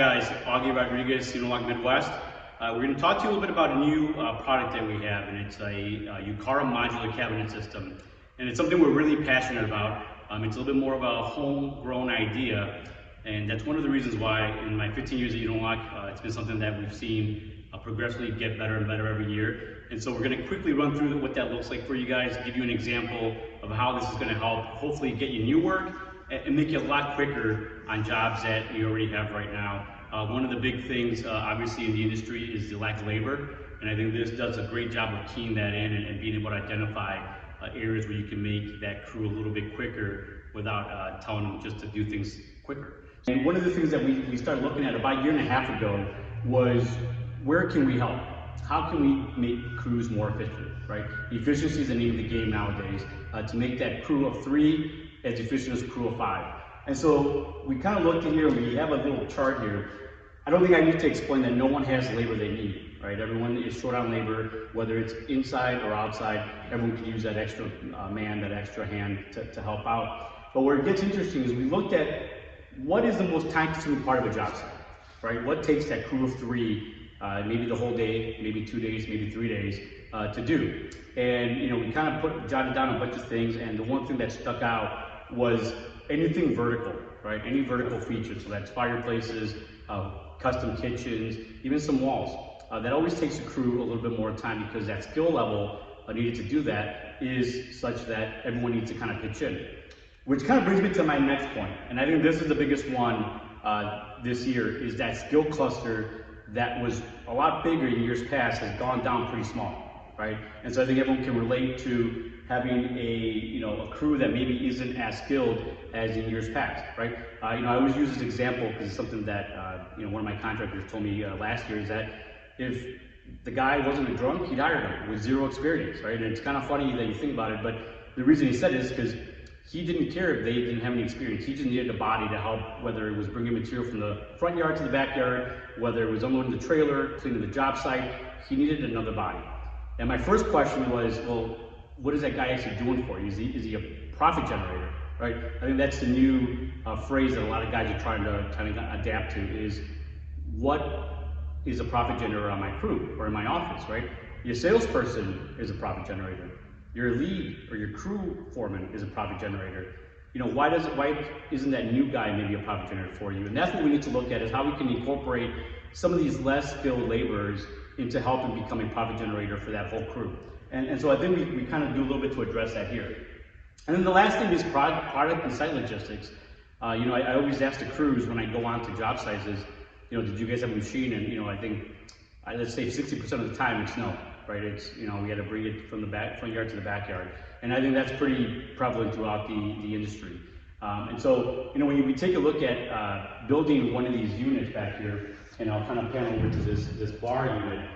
guys, Auggie Rodriguez, Unilock Midwest. We're going to talk to you a little bit about a new product that we have, and it's a U-Cara modular cabinet system. And it's something we're really passionate about. It's a little bit more of a homegrown idea, and that's one of the reasons why in my 15 years at Unilock, it's been something that we've seen progressively get better and better every year. And so we're going to quickly run through what that looks like for you guys, give you an example of how this is going to help hopefully get you new work and make you a lot quicker on jobs that you already have right now. One of the big things obviously in the industry is the lack of labor, and I think this does a great job of keying that in and being able to identify areas where you can make that crew a little bit quicker without telling them just to do things quicker. And one of the things that we started looking at about a year and a half ago was, where can we help? How can we make crews more efficient, right? Efficiency is the name of the game nowadays, to make that crew of 3 as efficient as a crew of 5. And so we kind of looked in here, and we have a little chart here. I don't think I need to explain that no one has the labor they need, right? Everyone is short on labor, whether it's inside or outside. Everyone can use that extra man, that extra hand to help out. But where it gets interesting is we looked at what is the most time-consuming part of a job site, right? What takes that crew of 3, maybe the whole day, maybe 2 days, maybe 3 days to do. And we kind of jotted down a bunch of things, and the one thing that stuck out was anything vertical, right? Any vertical features, so that's fireplaces, custom kitchens, even some walls. That always takes the crew a little bit more time because that skill level needed to do that is such that everyone needs to kind of pitch in. Which kind of brings me to my next point, and I think this is the biggest one this year, is that skill cluster that was a lot bigger in years past has gone down pretty small, right? And so I think everyone can relate to having a crew that maybe isn't as skilled as in years past, right? I always use this example because it's something that one of my contractors told me last year, is that if the guy wasn't a drunk, he'd hire him with 0 experience, right? And it's kind of funny that you think about it, but the reason he said it is because he didn't care if they didn't have any experience. He just needed a body to help, whether it was bringing material from the front yard to the backyard, whether it was unloading the trailer, cleaning the job site. He needed another body. And my first question was, well, what is that guy actually doing for you? Is he a profit generator, right? I think that's the new phrase that a lot of guys are trying to kind of adapt to, is what is a profit generator on my crew or in my office, right? Your salesperson is a profit generator. Your lead or your crew foreman is a profit generator. Why isn't that new guy maybe a profit generator for you? And that's what we need to look at, is how we can incorporate some of these less skilled laborers into helping become a profit generator for that whole crew. And so I think we kind of do a little bit to address that here. And then the last thing is product and site logistics. I always ask the crews when I go on to job sites is, did you guys have a machine? And I think, let's say 60% of the time it's no, right? It's, we had to bring it from the front yard to the backyard. And I think that's pretty prevalent throughout the industry. And so, when we take a look at building one of these units back here, and I'll kind of pan over to this bar unit.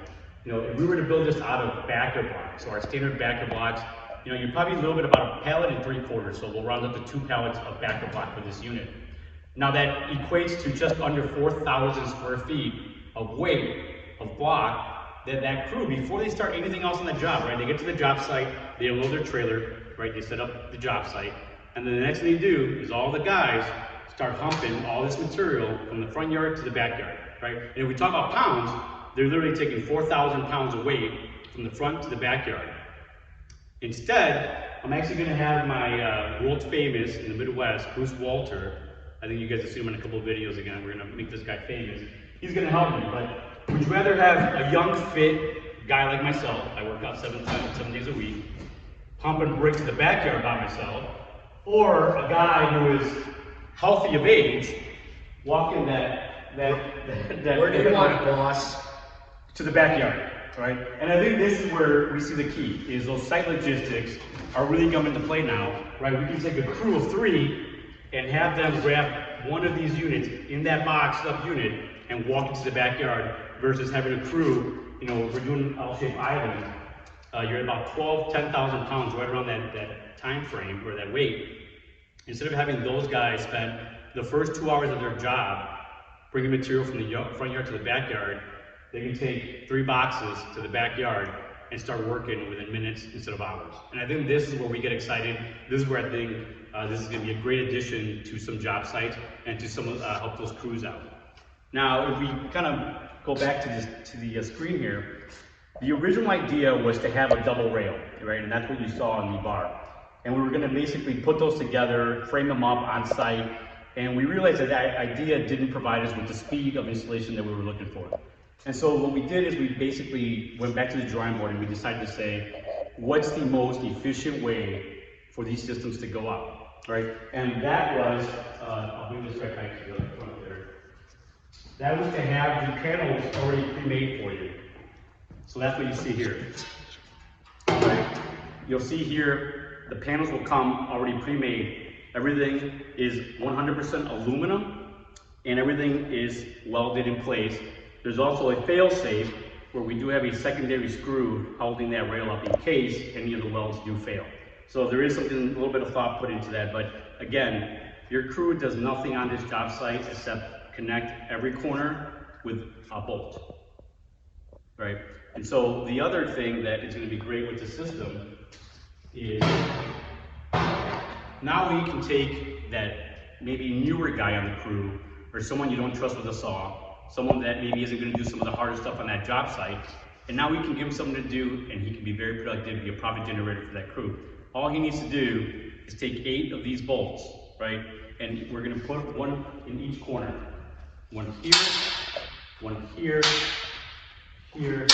If we were to build this out of backer blocks, so our standard backer blocks, you're probably a little bit about 1 3/4 pallets, so we'll round up to 2 pallets of backer block for this unit. Now that equates to just under 4,000 square feet of weight of block that crew, before they start anything else on the job, right? They get to the job site, they unload their trailer, right? They set up the job site, and then the next thing they do is all the guys start humping all this material from the front yard to the backyard, right? And if we talk about pounds, they're literally taking 4,000 pounds of weight from the front to the backyard. Instead, I'm actually going to have my world famous in the Midwest, Bruce Walter. I think you guys have seen him in a couple of videos again. We're going to make this guy famous. He's going to help me, but would you rather have a young, fit guy like myself, I work out 7 days a week, pumping bricks in the backyard by myself, or a guy who is healthy of age, walking that where do you want it, boss? To the backyard, right? And I think this is where we see the key, is those site logistics are really coming into play now, right? We can take a crew of 3 and have them grab one of these units in that boxed up unit and walk into the backyard, versus having a crew, we're doing L-shaped island, you're at about 10,000 pounds, right around that time frame or that weight. Instead of having those guys spend the first 2 hours of their job bringing material from the front yard to the backyard, they can take 3 boxes to the backyard and start working within minutes instead of hours. And I think this is where we get excited. This is where I think this is going to be a great addition to some job sites and to help those crews out. Now, if we kind of go back to the screen here, the original idea was to have a double rail, right? And that's what you saw on the bar. And we were going to basically put those together, frame them up on site, and we realized that that idea didn't provide us with the speed of installation that we were looking for. And so what we did is we basically went back to the drawing board and we decided to say, what's the most efficient way for these systems to go up, right? And that was, I'll bring this right back to the front there. That was to have the panels already pre-made for you. So that's what you see here. Right? You'll see here, the panels will come already pre-made. Everything is 100% aluminum, and everything is welded in place. There's also a fail-safe, where we do have a secondary screw holding that rail up in case any of the welds do fail. So there is something, a little bit of thought put into that, but again, your crew does nothing on this job site except connect every corner with a bolt, right? And so the other thing that is going to be great with the system is now we can take that maybe newer guy on the crew, or someone you don't trust with a saw, someone that maybe isn't going to do some of the harder stuff on that job site, and now we can give him something to do, and he can be very productive, be a profit generator for that crew. All he needs to do is take 8 of these bolts, right? And we're going to put one in each corner. One here, here,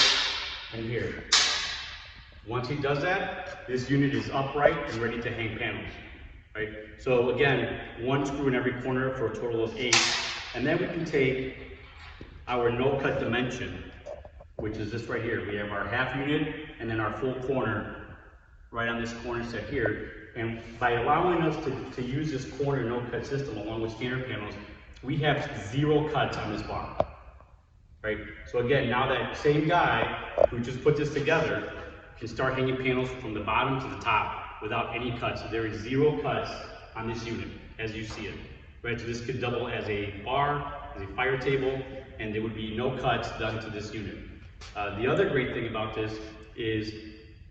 and here. Once he does that, this unit is upright and ready to hang panels, right? So again, 1 screw in every corner for a total of 8. And then we can take our no-cut dimension, which is this right here. We have our half unit and then our full corner right on this corner set here. And by allowing us to use this corner no-cut system along with standard panels, we have 0 cuts on this bar, right? So again, now that same guy who just put this together can start hanging panels from the bottom to the top without any cuts. So there is 0 cuts on this unit as you see it, right? So this could double as a bar, as a fire table, and there would be no cuts done to this unit. The other great thing about this is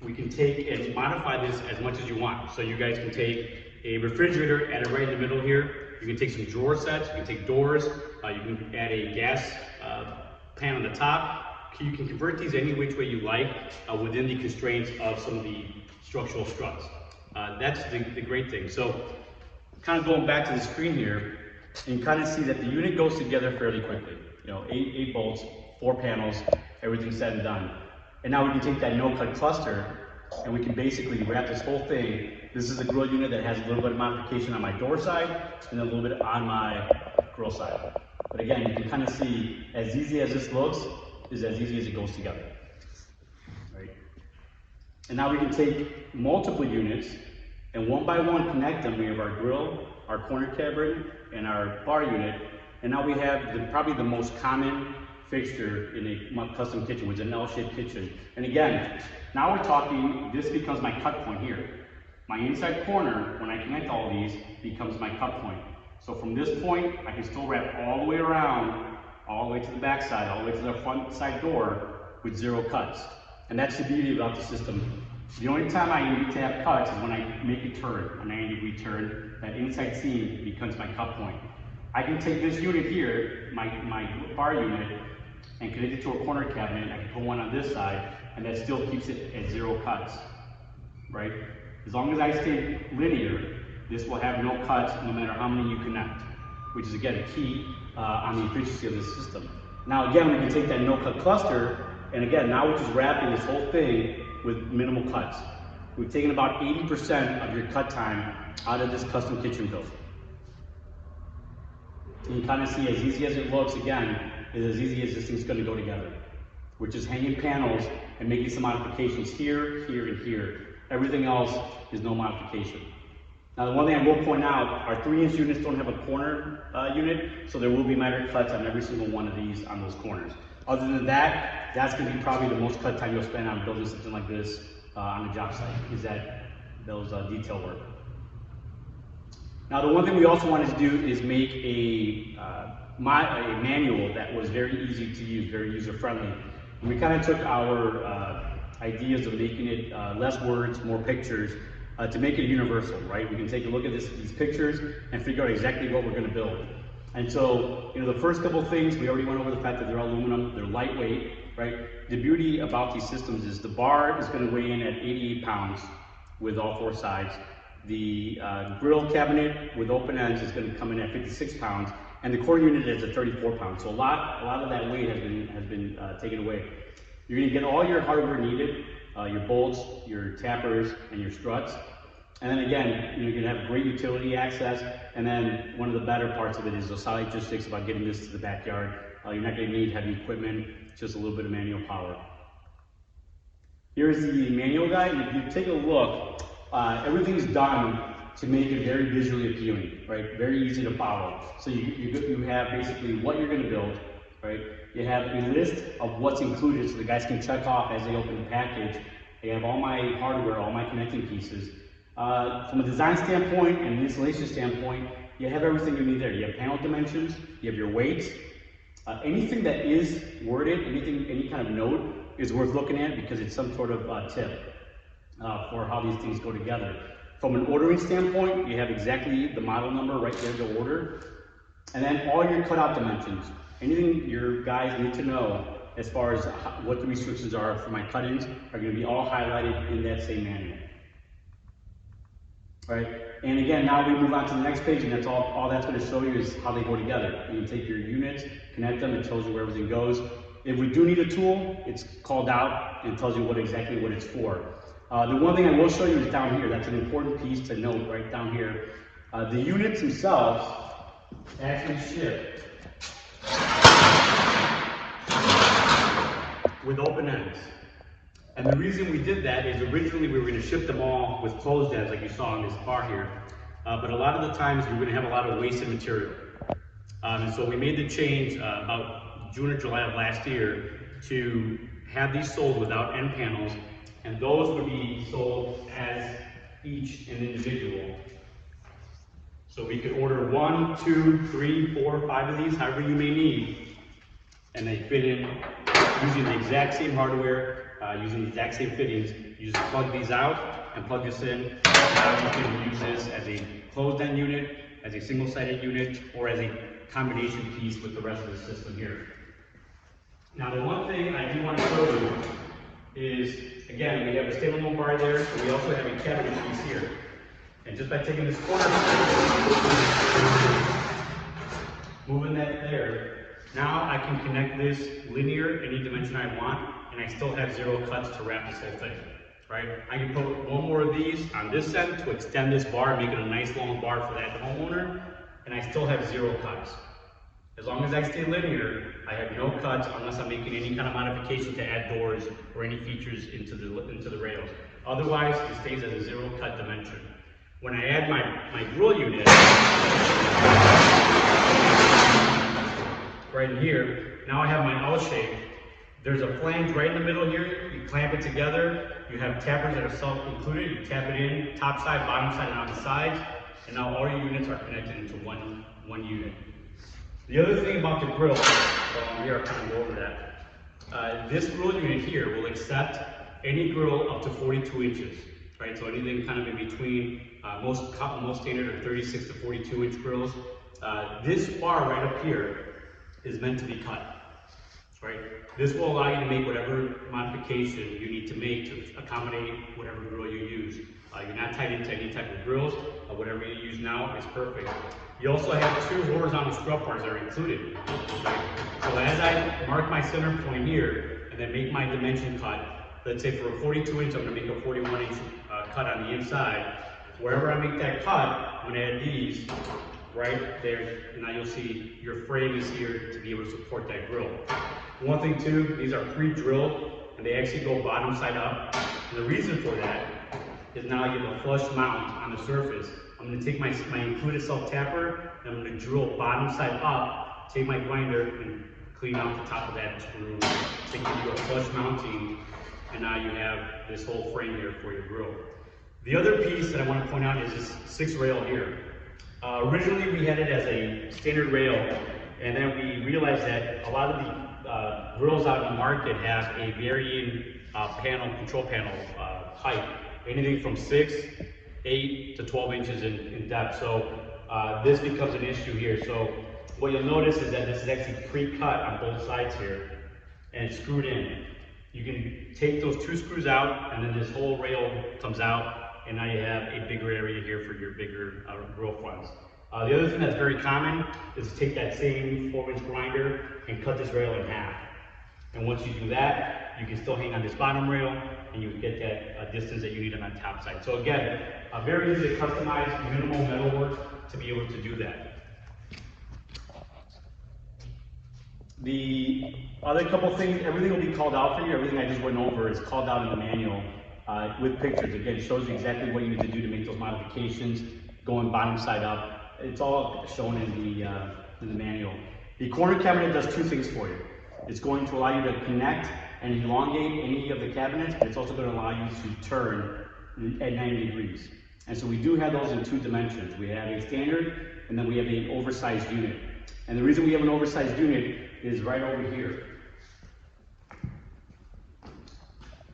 we can take and modify this as much as you want. So you guys can take a refrigerator, add it right in the middle here. You can take some drawer sets, you can take doors, you can add a gas pan on the top. You can convert these any which way you like within the constraints of some of the structural struts. That's the great thing. So kind of going back to the screen here, you can kind of see that the unit goes together fairly quickly. You know, 8 bolts, 4 panels, everything's said and done. And now we can take that no-cut cluster and we can basically wrap this whole thing. This is a grill unit that has a little bit of modification on my door side and a little bit on my grill side. But again, you can kind of see, as easy as this looks, is as easy as it goes together, right? And now we can take multiple units and one by one connect them. We have our grill, our corner cabinet, and our bar unit. And now we have probably the most common fixture in a custom kitchen, which is an L-shaped kitchen. And again, now we're talking, this becomes my cut point here. My inside corner, when I connect all of these, becomes my cut point. So from this point, I can still wrap all the way around, all the way to the back side, all the way to the front side door with 0 cuts. And that's the beauty about the system. The only time I need to have cuts is when I make a turn, a 90-degree turn. That inside seam becomes my cut point. I can take this unit here, my bar unit, and connect it to a corner cabinet. I can put one on this side, and that still keeps it at 0 cuts, right? As long as I stay linear, this will have no cuts no matter how many you connect, which is again a key on the efficiency of the system. Now again, we can take that no-cut cluster, and again, now we're just wrapping this whole thing with minimal cuts. We've taken about 80% of your cut time out of this custom kitchen build. And you kind of see, as easy as it looks, again, is as easy as this thing's going to go together. We're just hanging panels and making some modifications here, here, and here. Everything else is no modification. Now, the one thing I will point out, our 3-inch units don't have a corner unit, so there will be minor cuts on every single one of these on those corners. Other than that, that's going to be probably the most cut time you'll spend on building something like this on a job site, is that those detail work. Now, the one thing we also wanted to do is make a manual that was very easy to use, very user-friendly. And we kind of took our ideas of making it less words, more pictures, to make it universal, right? We can take a look at these pictures and figure out exactly what we're going to build. And so, the first couple of things, we already went over the fact that they're aluminum, they're lightweight, right? The beauty about these systems is the bar is going to weigh in at 88 pounds with all four sides. The grill cabinet with open ends is going to come in at 56 pounds, and the core unit is at 34 pounds. So a lot of that weight has been taken away. You're going to get all your hardware needed, your bolts, your tappers, and your struts. And then again, you're going to have great utility access. And then one of the better parts of it is the solid logistics about getting this to the backyard. You're not going to need heavy equipment, just a little bit of manual power. Here's the manual guide. If you take a look, everything's done to make it very visually appealing, right? Very easy to follow. So you have basically what you're going to build, right? You have a list of what's included so the guys can check off as they open the package. I have all my hardware, all my connecting pieces. From a design standpoint and an installation standpoint, you have everything you need there. You have panel dimensions, you have your weights. Anything that is worded, any kind of note is worth looking at because it's some sort of tip for how these things go together. From an ordering standpoint, you have exactly the model number right there to order. And then all your cutout dimensions. Anything your guys need to know as far as what the restrictions are for my cut-ins are going to be all highlighted in that same manual. All right, and again, now we move on to the next page, and that's all that's going to show you is how they go together. You can take your units, connect them, it tells you where everything goes. If we do need a tool, it's called out and tells you exactly what it's for. The one thing I will show you is down here. That's an important piece to note right down here. The units themselves actually ship with open ends. And the reason we did that is originally we were going to ship them all with closed ends like you saw on this bar here. But a lot of the times you're going to have a lot of wasted material. And so we made the change about June or July of last year to have these sold without end panels. And those would be sold as each an individual. So we could order 1, 2, 3, 4, 5 of these, however you may need. And they fit in using the exact same hardware, using the exact same fittings. You just plug these out and plug this in. Now you can use this as a closed-end unit, as a single-sided unit, or as a combination piece with the rest of the system here. Now the one thing I do want to show you is, again, we have a standalone bar there, and we also have a cabinet piece here. And just by taking this corner, moving that there, now I can connect this linear any dimension I want, and I still have 0 cuts to wrap this whole thing, right? I can put one more of these on this end to extend this bar, make it a nice long bar for that homeowner, and I still have 0 cuts. As long as I stay linear, I have no cuts unless I'm making any kind of modification to add doors or any features into the rails. Otherwise, it stays as a 0 cut dimension. When I add my grill unit, right in here, now I have my L shape. There's a flange right in the middle here. You clamp it together. You have tappers that are self-included. You tap it in, top side, bottom side, and on the sides. And now all your units are connected into one unit. The other thing about the grill, we are kind of go over that. This grill unit here will accept any grill up to 42 inches, right? So anything kind of in between, most standard are 36 to 42 inch grills. This bar right up here is meant to be cut, right? This will allow you to make whatever modification you need to make to accommodate whatever grill you use. You're not tied into any type of grills. Whatever you use now is perfect. You also have 2 horizontal scrub bars that are included. Right? So as I mark my center point here and then make my dimension cut, let's say for a 42 inch, I'm going to make a 41 inch cut on the inside. Wherever I make that cut, I'm going to add these right there. And now you'll see your frame is here to be able to support that grill. One thing too, these are pre-drilled and they actually go bottom side up. And the reason for that is now you have a flush mount on the surface. I'm going to take my included self-tapper, and I'm going to drill bottom side up, take my grinder, and clean out the top of that screw to give you a flush mounting, and now you have this whole frame here for your grill. The other piece that I want to point out is this 6 rail here. Originally we had it as a standard rail, and then we realized that a lot of the grills out in the market have a varying control panel height, anything from 6, 8 to 12 inches in depth. So this becomes an issue here. So what you'll notice is that this is actually pre-cut on both sides here, and it's screwed in. You can take those 2 screws out, and then this whole rail comes out, and now you have a bigger area here for your bigger grill fronts. The other thing that's very common is to take that same 4-inch grinder and cut this rail in half. And once you do that, you can still hang on this bottom rail, and you can get that distance that you need on that top side. So again, very easy to customize, minimal metalwork to be able to do that. The other couple things, everything will be called out for you. Everything I just went over is called out in the manual with pictures. Again, it shows you exactly what you need to do to make those modifications, going bottom side up. It's all shown in the manual. The corner cabinet does 2 things for you. It's going to allow you to connect and elongate any of the cabinets, but it's also going to allow you to turn at 90 degrees. And so we do have those in 2 dimensions. We have a standard, and then we have an oversized unit. And the reason we have an oversized unit is right over here.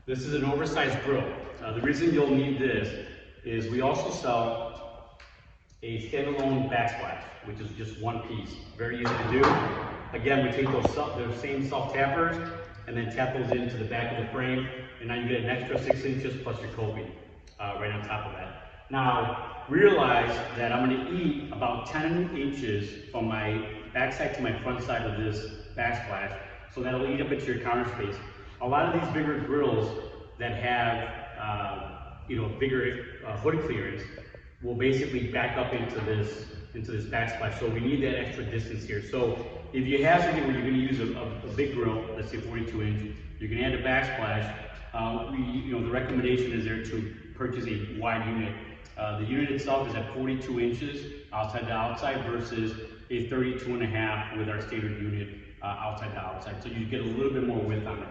This is an oversized grill. The reason you'll need this is we also sell a standalone backsplash, which is just 1 piece. Very easy to do. Again, we take those same self-tappers and then tap those into the back of the frame, and now you get an extra 6 inches plus your coping right on top of that. Now, realize that I'm going to eat about 10 inches from my backside to my front side of this backsplash, so that'll eat up into your counter space. A lot of these bigger grills that have bigger hood clearance will basically back up into this backsplash. So we need that extra distance here. So if you have something where you're going to use a big grill, let's say 42 inch, you can add a backsplash. The recommendation is there to purchase a wide unit. The unit itself is at 42 inches outside to outside versus a 32.5 with our standard unit outside to outside. So you get a little bit more width on it.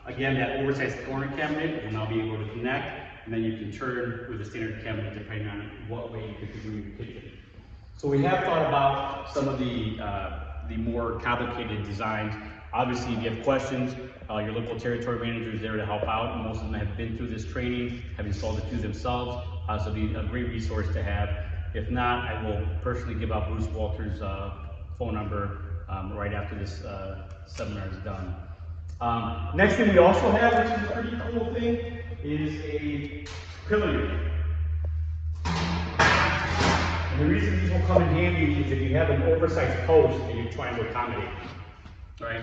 Again, that oversized corner cabinet will now be able to connect, and then you can turn with the standard cabinet depending on what way you configure your kitchen. So we have thought about some of the more complicated designs. Obviously, if you have questions, your local territory manager is there to help out. Most of them have been through this training, have installed it through themselves, so it'll be a great resource to have. If not, I will personally give out Bruce Walter's phone number right after this seminar is done. Next thing we also have, which is a pretty cool thing, is a pillar unit. And the reason these will come in handy is if you have an oversized post and you're trying to accommodate. Right?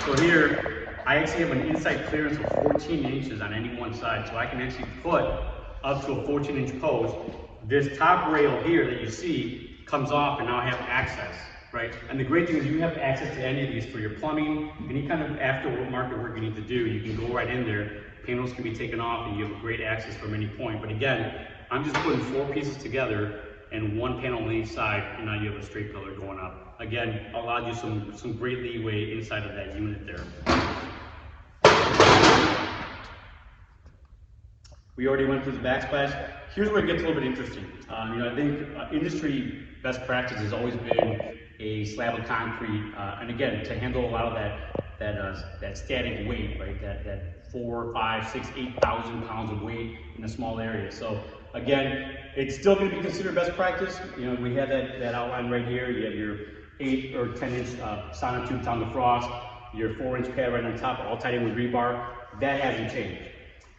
So here, I actually have an inside clearance of 14 inches on any one side, so I can actually put up to a 14-inch post. This top rail here that you see comes off, and now I have access. Right? And the great thing is you have access to any of these for your plumbing, any kind of aftermarket work you need to do. You can go right in there, panels can be taken off, and you have great access from any point. But again, I'm just putting 4 pieces together and 1 panel on each side, and now you have a straight pillar going up. Again, allowed you some great leeway inside of that unit there. We already went through the backsplash. Here's where it gets a little bit interesting. I think industry best practice has always been a slab of concrete, and again, to handle a lot of that static weight, right? That 4, 5, 6, 8,000 pounds of weight in a small area. So again, it's still going to be considered best practice. We have that outline right here. You have your 8 or 10-inch sonotube down the frost, your 4-inch pad right on top, all tied in with rebar. That hasn't changed.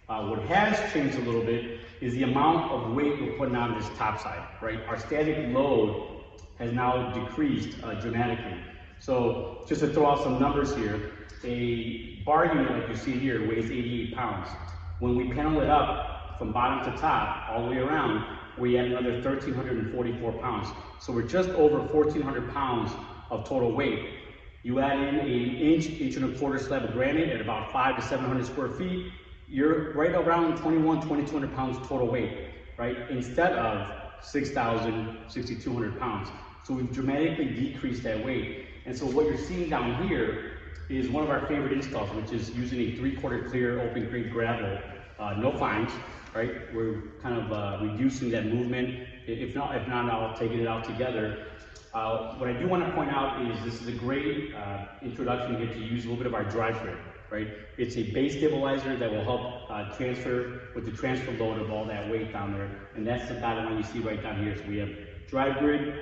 What has changed a little bit is the amount of weight we're putting on this top side, right? Our static load has now decreased dramatically. So just to throw out some numbers here, a bar unit like you see here weighs 88 pounds. When we panel it up from bottom to top, all the way around, we add another 1,344 pounds. So we're just over 1,400 pounds of total weight. You add in an inch, 1.25 slab of granite at about 500 to 700 square feet, you're right around 2,200 pounds total weight, right? Instead of 6,000, 6,200 pounds. So we've dramatically decreased that weight. And so what you're seeing down here is one of our favorite installs, which is using a 3/4 clear open grade gravel, no fines, right? We're kind of reducing that movement. If not, I'll take it out together. What I do want to point out is this is a great introduction to get to use a little bit of our drive grid, right? It's a base stabilizer that will help transfer with the transfer load of all that weight down there. And that's the dotted line you see right down here. So we have drive grid,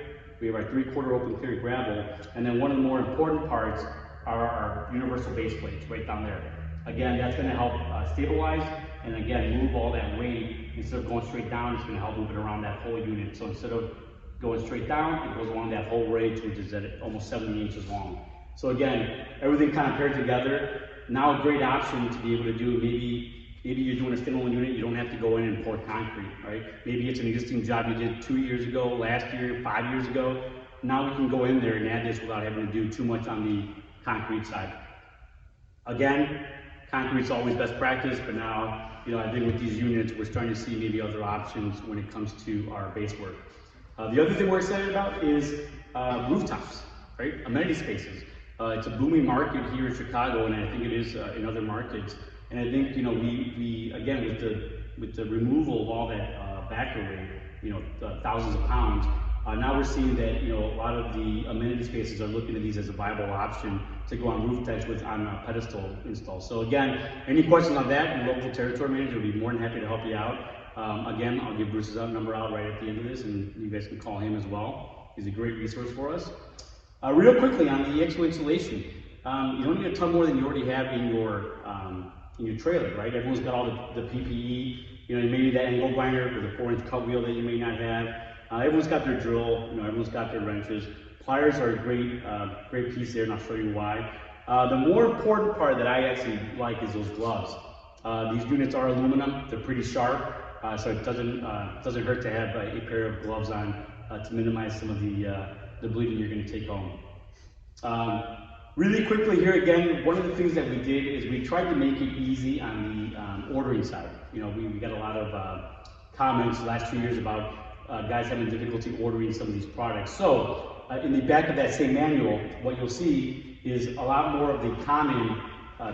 We have our 3/4 open clear gravel, and then one of the more important parts are our universal base plates right down there. Again, that's going to help stabilize and again move all that weight. Instead of going straight down, it's going to help move it around that whole unit. So instead of going straight down, it goes along that whole ridge, which is at almost 70 inches long. So again, everything kind of paired together. Now a great option to be able to do, maybe you're doing a standalone unit, you don't have to go in and pour concrete, right? Maybe it's an existing job you did 2 years ago, last year, 5 years ago. Now we can go in there and add this without having to do too much on the concrete side. Again, concrete's always best practice, but now, I think with these units, we're starting to see maybe other options when it comes to our base work. The other thing we're excited about is rooftops, right? Amenity spaces. It's a booming market here in Chicago, and I think it is in other markets. And I think, we again, with the removal of all that backer weight, thousands of pounds, now we're seeing that, a lot of the amenity spaces are looking at these as a viable option to go on roof decks on a pedestal install. So again, any questions on that, your local territory manager will be more than happy to help you out. Again, I'll give Bruce's number out right at the end of this, and you guys can call him as well. He's a great resource for us. Real quickly on the expo installation, you don't need a ton more than you already have in your trailer, right? Everyone's got all the PPE, maybe that angle grinder with a 4-inch cut wheel that you may not have. Everyone's got their drill, everyone's got their wrenches. Pliers are a great piece there, and I'll show you why. The more important part that I actually like is those gloves. These units are aluminum, they're pretty sharp, so it doesn't hurt to have a pair of gloves on to minimize some of the bleeding you're going to take home. Really quickly here again, one of the things that we did is we tried to make it easy on the ordering side. We got a lot of comments the last 2 years about guys having difficulty ordering some of these products. So in the back of that same manual, what you'll see is a lot more of the common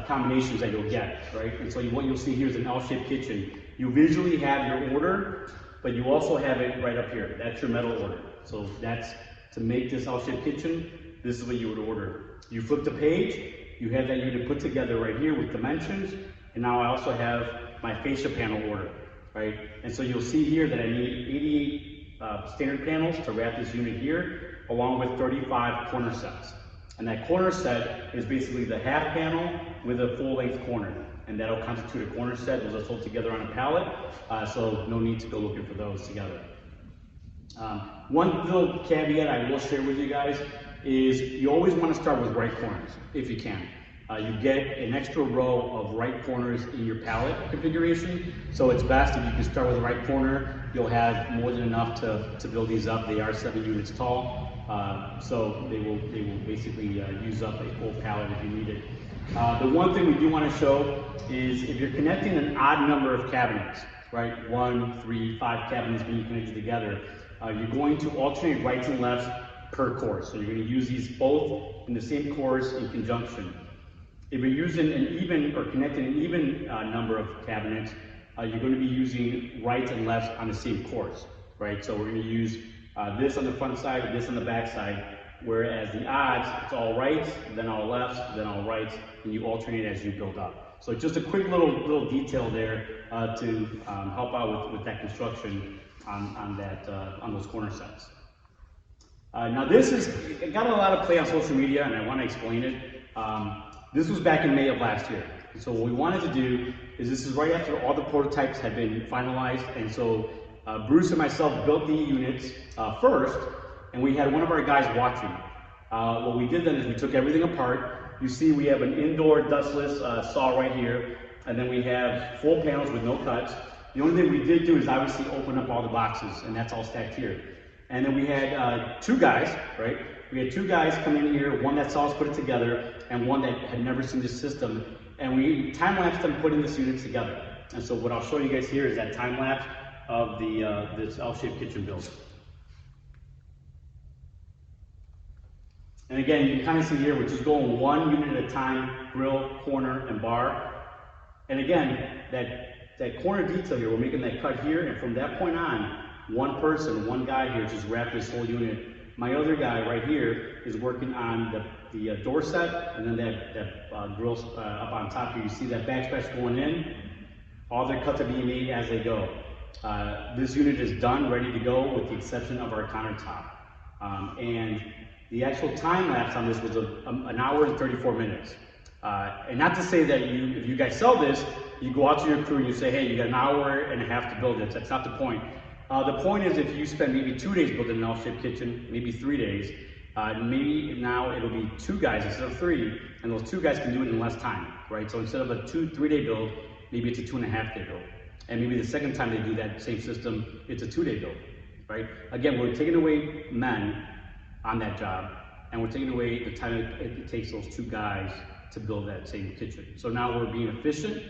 combinations that you'll get, right? And so what you'll see here is an L-shaped kitchen. You visually have your order, but you also have it right up here. That's your metal order. So that's to make this L-shaped kitchen. This is what you would order. You flip the page, you have that unit put together right here with dimensions, and now I also have my fascia panel order, right? And so you'll see here that I need 88 standard panels to wrap this unit here, along with 35 corner sets. And that corner set is basically the half panel with a full length corner. And that'll constitute a corner set. Those are sold together on a pallet, so no need to go looking for those together. One little caveat I will share with you guys is you always want to start with right corners, if you can. You get an extra row of right corners in your pallet configuration, so it's best if you can start with the right corner. You'll have more than enough to build these up. They are 7 units tall, so they will basically use up a full pallet if you need it. The one thing we do want to show is if you're connecting an odd number of cabinets, right, 1, 3, 5 cabinets being connected together, you're going to alternate rights and lefts per course. So you're going to use these both in the same course in conjunction. If you're using an even or connecting an even number of cabinets, you're going to be using rights and lefts on the same course, right? So we're going to use this on the front side and this on the back side, whereas the odds, it's all rights, then all lefts, then all rights, and you alternate as you build up. So just a quick little detail there to help out with that construction on those corner sets. Now it got a lot of play on social media, and I want to explain it. This was back in May of last year. So what we wanted to do is this is right after all the prototypes had been finalized, and so Bruce and myself built the units first, and we had one of our guys watching. What we did then is we took everything apart. You see we have an indoor dustless saw right here, and then we have full panels with no cuts. The only thing we did do is obviously open up all the boxes, and that's all stacked here. And then we had 2 guys, right? We had 2 guys come in here, one that saw us put it together, and one that had never seen this system. And we time-lapsed them putting this unit together. And so what I'll show you guys here is that time-lapse of this L-shaped kitchen build. And again, you can kind of see here, we're just going 1 unit at a time, grill, corner, and bar. And again, that corner detail here, we're making that cut here, and from that point on, one guy here just wrapped this whole unit. My other guy right here is working on the door set, and then that grill up on top here. You see that backsplash going in. All their cuts are being made as they go. This unit is done, ready to go, with the exception of our countertop. And the actual time lapse on this was an hour and 34 minutes. And not to say that if you guys sell this, you go out to your crew and you say, hey, you got an hour and a half to build this. That's not the point. The point is if you spend maybe 2 days building an L-shaped kitchen, maybe 3 days, maybe now it'll be 2 guys instead of 3, and those 2 guys can do it in less time, right? So instead of a 2-3 day build, maybe it's a 2.5 day build. And maybe the second time they do that same system, it's a 2 day build, right? Again, we're taking away men on that job, and we're taking away the time it takes those 2 guys to build that same kitchen. So now we're being efficient,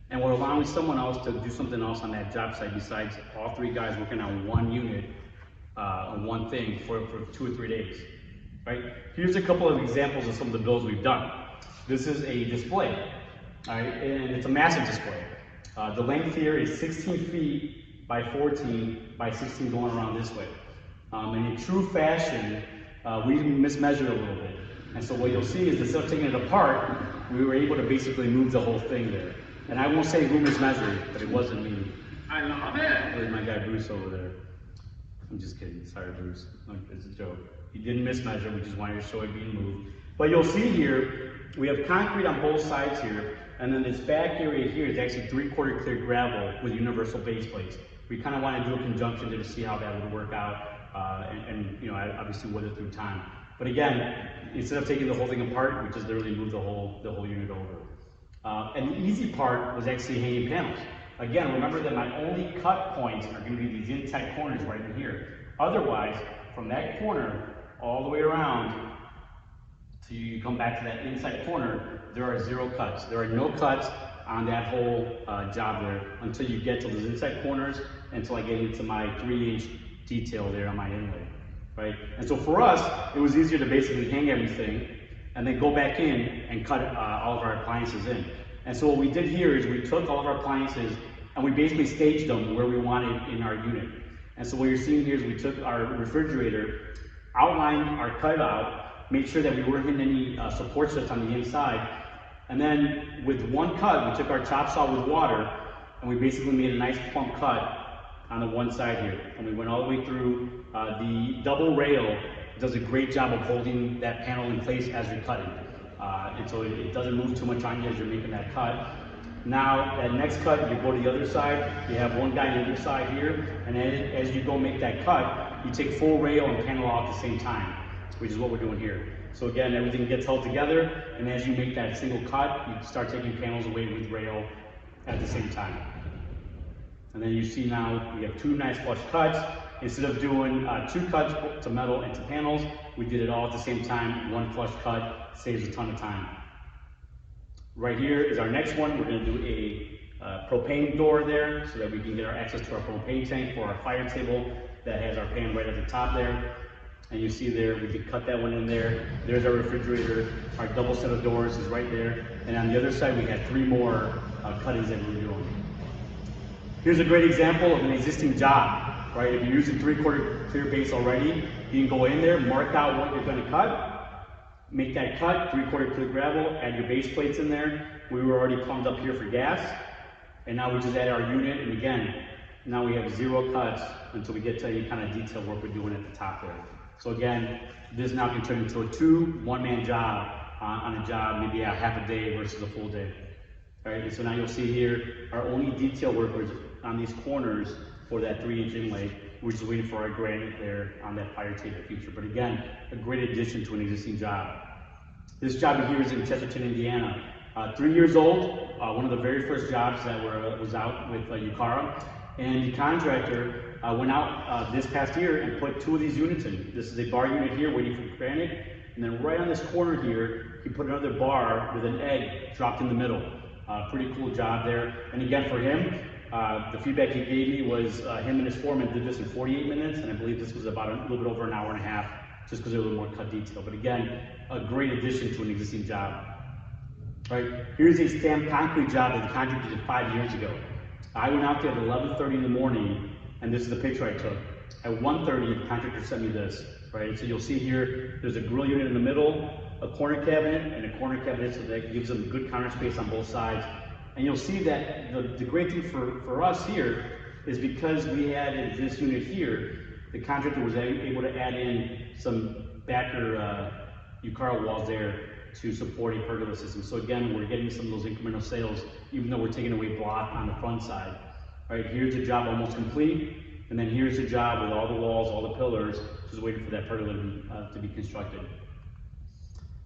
and we're allowing someone else to do something else on that job site besides all 3 guys working on one unit, on one thing for 2 or 3 days, right? Here's a couple of examples of some of the builds we've done. This is a display, all right, and it's a massive display. The length here is 16 feet by 14 by 16 going around this way. In a true fashion, we mismeasured a little bit. And so what you'll see is instead of taking it apart, we were able to basically move the whole thing there. And I won't say who mismeasured, but it wasn't me. I love it. It was my guy Bruce over there. I'm just kidding, sorry Bruce, it's a joke. He didn't mismeasure, we just wanted to show it being moved. But you'll see here, we have concrete on both sides here, and then this back area here is actually 3/4 clear gravel with universal base plates. We kind of want to do a conjunction to see how that would work out, and you know, obviously weather through time. But again, instead of taking the whole thing apart, we just literally moved the whole unit over. And the easy part was actually hanging panels. Again, remember that my only cut points are going to be these inside corners right in here. Otherwise, from that corner all the way around, so you come back to that inside corner, there are 0 cuts. There are no cuts on that whole job there until you get to those inside corners, until I get into my 3-inch detail there on my inlay, right? And so for us, it was easier to basically hang everything and then go back in and cut all of our appliances in. And so what we did here is we took all of our appliances and we basically staged them where we wanted in our unit. And so what you're seeing here is we took our refrigerator, outlined our cutout, made sure that we weren't hitting any support strips on the inside. And then with one cut, we took our chop saw with water and we basically made a nice plump cut on the one side here. And we went all the way through. The double rail does a great job of holding that panel in place as you're cutting. And so it doesn't move too much on you as you're making that cut. Now, that next cut, you go to the other side, you have one guy on the other side here, and then as you go make that cut, you take full rail and panel all at the same time, which is what we're doing here. So again, everything gets held together, and as you make that single cut, you start taking panels away with rail at the same time. And then you see now we have 2 nice flush cuts. Instead of doing 2 cuts to metal and to panels, we did it all at the same time. 1 flush cut saves a ton of time. Right here is our next one. We're going to do a propane door there so that we can get our access to our propane tank for our fire table that has our pan right at the top there. And you see there, we could cut that one in there. There's our refrigerator. Our double set of doors is right there. And on the other side, we had 3 more cuttings that we were doing. Here's a great example of an existing job, right? If you're using 3/4 clear base already, you can go in there, mark out what you're going to cut, make that cut, 3/4 clear gravel, add your base plates in there. We were already plumbed up here for gas, and now we just add our unit, and again, now we have 0 cuts until we get to any kind of detail work we're doing at the top there. So again, this now can turn into a 2 one-man job on a job, maybe a half a day versus a full day. All right, and so now you'll see here, our only detail work was on these corners for that 3-inch inlay. We're just waiting for our granite there on that fire table feature. But again, a great addition to an existing job. This job here is in Chesterton, Indiana. 3 years old, one of the very first jobs that was out with Ucara. And the contractor went out this past year and put 2 of these units in. This is a bar unit here waiting for granite. And then right on this corner here, he put another bar with an egg dropped in the middle. Pretty cool job there. And again, for him, the feedback he gave me was him and his foreman did this in 48 minutes, and I believe this was about a little bit over an hour and a half, just because there was a little more cut detail. But again, a great addition to an existing job. All right, here's a stamped concrete job that the contractor did 5 years ago. I went out there at 11:30 in the morning, and this is the picture I took. At 1:30, the contractor sent me this, right? So you'll see here, there's a grill unit in the middle, a corner cabinet, and a corner cabinet, so that gives them good counter space on both sides. And you'll see that the great thing for us here is because we added this unit here, the contractor was able to add in some backer Ucara walls there to support a pergola system. So again, we're getting some of those incremental sales, even though we're taking away block on the front side. All right, here's the job almost complete, and then here's the job with all the walls, all the pillars, just waiting for that pergola to be constructed.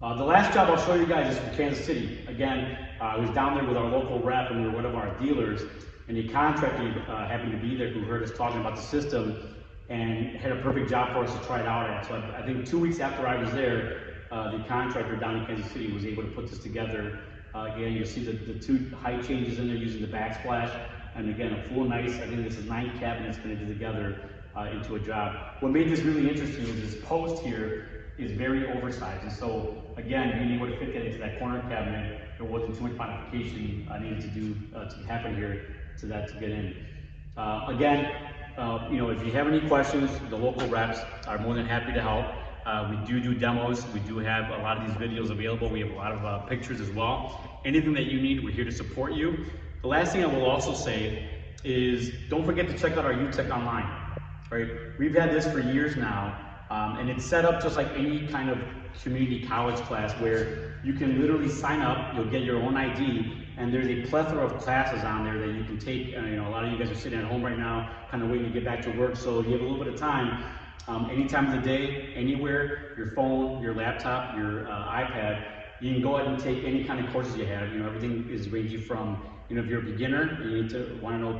The last job I'll show you guys is from Kansas City. Again, I was down there with our local rep and we were one of our dealers, and the contractor happened to be there who heard us talking about the system and had a perfect job for us to try it out at. So I think 2 weeks after I was there, the contractor down in Kansas City was able to put this together. Again, you'll see the two height changes in there using the backsplash, and again, a full nice, I think this is 9 cabinets connected together into a job. What made this really interesting is this post here is very oversized, and so again, being able to fit that into that corner cabinet, there wasn't too much modification needed to happen here to get in. Again, you know, if you have any questions, the local reps are more than happy to help. We do demos. We do have a lot of these videos available. We have a lot of pictures as well. Anything that you need, we're here to support you. The last thing I will also say is don't forget to check out our UTEC online. Right? We've had this for years now, and it's set up just like any kind of community college class where you can literally sign up, you'll get your own ID, and there's a plethora of classes on there that you can take. You know, a lot of you guys are sitting at home right now, kind of waiting to get back to work, so you have a little bit of time. Any time of the day, anywhere, your phone, your laptop, your iPad, you can go ahead and take any kind of courses you have. You know, everything is ranging from, you know, if you're a beginner, you need to want to know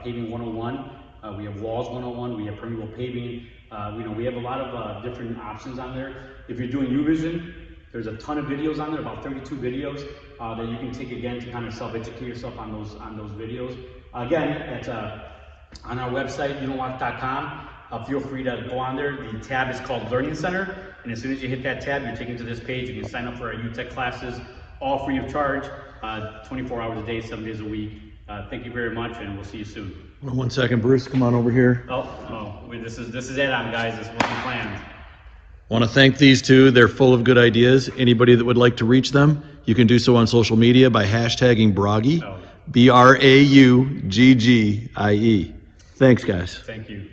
paving 101. We have walls 101. We have permeable paving. You know, we have a lot of different options on there. If you're doing U-Vision, there's a ton of videos on there, about 32 videos that you can take again to kind of self-educate yourself on those videos. Again, that's on our website, unilock.com. Feel free to go on there. The tab is called Learning Center, and as soon as you hit that tab, you're taken to this page. You can sign up for our UTEC classes, all free of charge, 24 hours a day, 7 days a week. Thank you very much, and we'll see you soon. One second, Bruce, come on over here. This is add-on, guys. This wasn't planned. Want to thank these two. They're full of good ideas. Anybody that would like to reach them, you can do so on social media by hashtagging Brauggie, BRAUGGIE. Thanks, guys. Thank you.